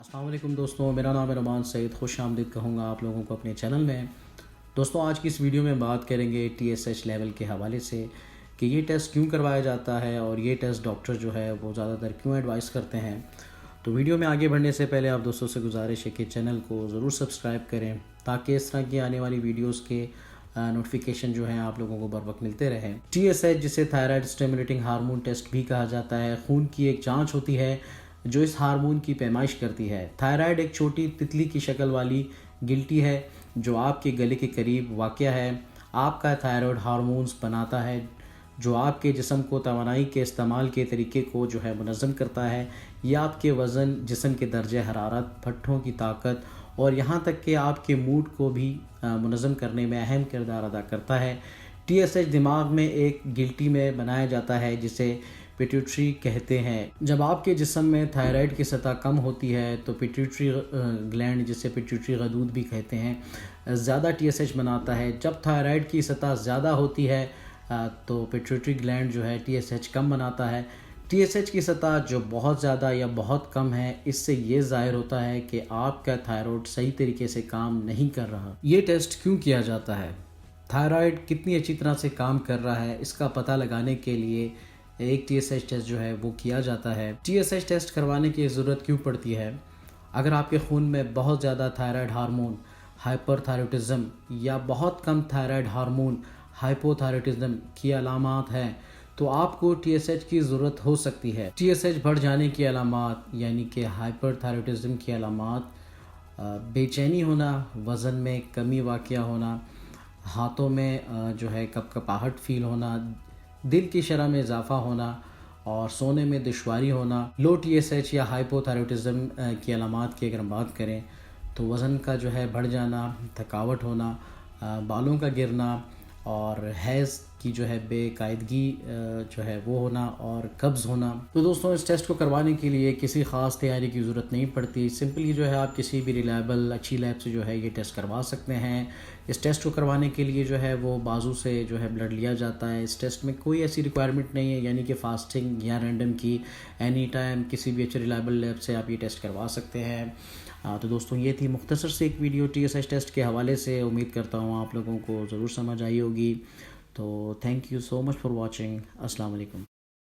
السلام علیکم دوستوں، میرا نام ہے نعمان سعید. خوش آمدید کہوں گا آپ لوگوں کو اپنے چینل میں. دوستوں، آج کی اس ویڈیو میں بات کریں گے ٹی ایس ایچ لیول کے حوالے سے کہ یہ ٹیسٹ کیوں کروایا جاتا ہے اور یہ ٹیسٹ ڈاکٹر جو ہے وہ زیادہ تر کیوں ایڈوائز کرتے ہیں. تو ویڈیو میں آگے بڑھنے سے پہلے آپ دوستوں سے گزارش ہے کہ چینل کو ضرور سبسکرائب کریں تاکہ اس طرح کی آنے والی ویڈیوز کے نوٹیفیکیشن جو ہیں آپ لوگوں کو بر وقت ملتے رہیں. ٹی ایس ایچ جسے تھائرائڈ اسٹیمولیٹنگ ہارمون ٹیسٹ بھی کہا جاتا ہے، خون کی ایک جانچ ہوتی ہے جو اس ہارمون کی پیمائش کرتی ہے. تھائرائڈ ایک چھوٹی تتلی کی شکل والی گلٹی ہے جو آپ کے گلے کے قریب واقع ہے. آپ کا تھائرائڈ ہارمونز بناتا ہے جو آپ کے جسم کو توانائی کے استعمال کے طریقے کو جو ہے منظم کرتا ہے. یہ آپ کے وزن، جسم کے درجہ حرارت، پٹھوں کی طاقت اور یہاں تک کہ آپ کے موڈ کو بھی منظم کرنے میں اہم کردار ادا کرتا ہے. ٹی ایس ایچ دماغ میں ایک گلٹی میں بنایا جاتا ہے جسے پیٹیوٹری کہتے ہیں. جب آپ کے جسم میں تھائرائڈ کی سطح کم ہوتی ہے تو پیٹیوٹری گلینڈ، جسے پیٹیوٹری غدود بھی کہتے ہیں، زیادہ ٹی ایس ایچ بناتا ہے. جب تھائرائڈ کی سطح زیادہ ہوتی ہے تو پیٹیوٹری گلینڈ جو ہے ٹی ایس ایچ کم بناتا ہے. ٹی ایس ایچ کی سطح جو بہت زیادہ یا بہت کم ہے، اس سے یہ ظاہر ہوتا ہے کہ آپ کا تھائرائڈ صحیح طریقے سے کام نہیں کر رہا. یہ ٹیسٹ کیوں کیا جاتا ہے؟ تھائرائڈ کتنی اچھی طرح سے کام کر رہا ہے، اس کا پتہ لگانے کے لیے ایک ٹی ایس ایچ ٹیسٹ جو ہے وہ کیا جاتا ہے. ٹی ایس ایچ ٹیسٹ کروانے کی ضرورت کیوں پڑتی ہے؟ اگر آپ کے خون میں بہت زیادہ تھائرائڈ ہارمون ہائپر تھائروٹزم یا بہت کم تھائرائڈ ہارمون ہائپو تھائروٹزم کی علامات ہیں تو آپ کو ٹی ایس ایچ کی ضرورت ہو سکتی ہے. ٹی ایس ایچ بڑھ جانے کی علامات یعنی کہ ہائپر تھائروٹزم کی علامات بے چینی ہونا، وزن میں کمی واقع ہونا، ہاتھوں میں جو ہے کپکپاہٹ فیل ہونا، دل کی شرح میں اضافہ ہونا اور سونے میں دشواری ہونا. لو ٹی ایس ایچ یا ہائپو تھائروٹزم کی علامات کی اگر ہم بات کریں تو وزن کا جو ہے بڑھ جانا، تھکاوٹ ہونا، بالوں کا گرنا اور حیض کی جو ہے بے قاعدگی جو ہے وہ ہونا اور قبض ہونا. تو دوستوں، اس ٹیسٹ کو کروانے کے لیے کسی خاص تیاری کی ضرورت نہیں پڑتی. سمپلی جو ہے آپ کسی بھی ریلائبل اچھی لیب سے جو ہے یہ ٹیسٹ کروا سکتے ہیں. اس ٹیسٹ کو کروانے کے لیے جو ہے وہ بازو سے جو ہے بلڈ لیا جاتا ہے. اس ٹیسٹ میں کوئی ایسی ریکوائرمنٹ نہیں ہے یعنی کہ فاسٹنگ یا رینڈم کی. اینی ٹائم کسی بھی اچھے ریلائبل لیب سے آپ یہ ٹیسٹ کروا سکتے ہیں. تو دوستوں، یہ تھی مختصر سے ایک video T S H test کے حوالے سے. امید کرتا ہوں آپ لوگوں کو ضرور سمجھ آئی ہوگی. تو thank you so much for watching. السلام علیکم.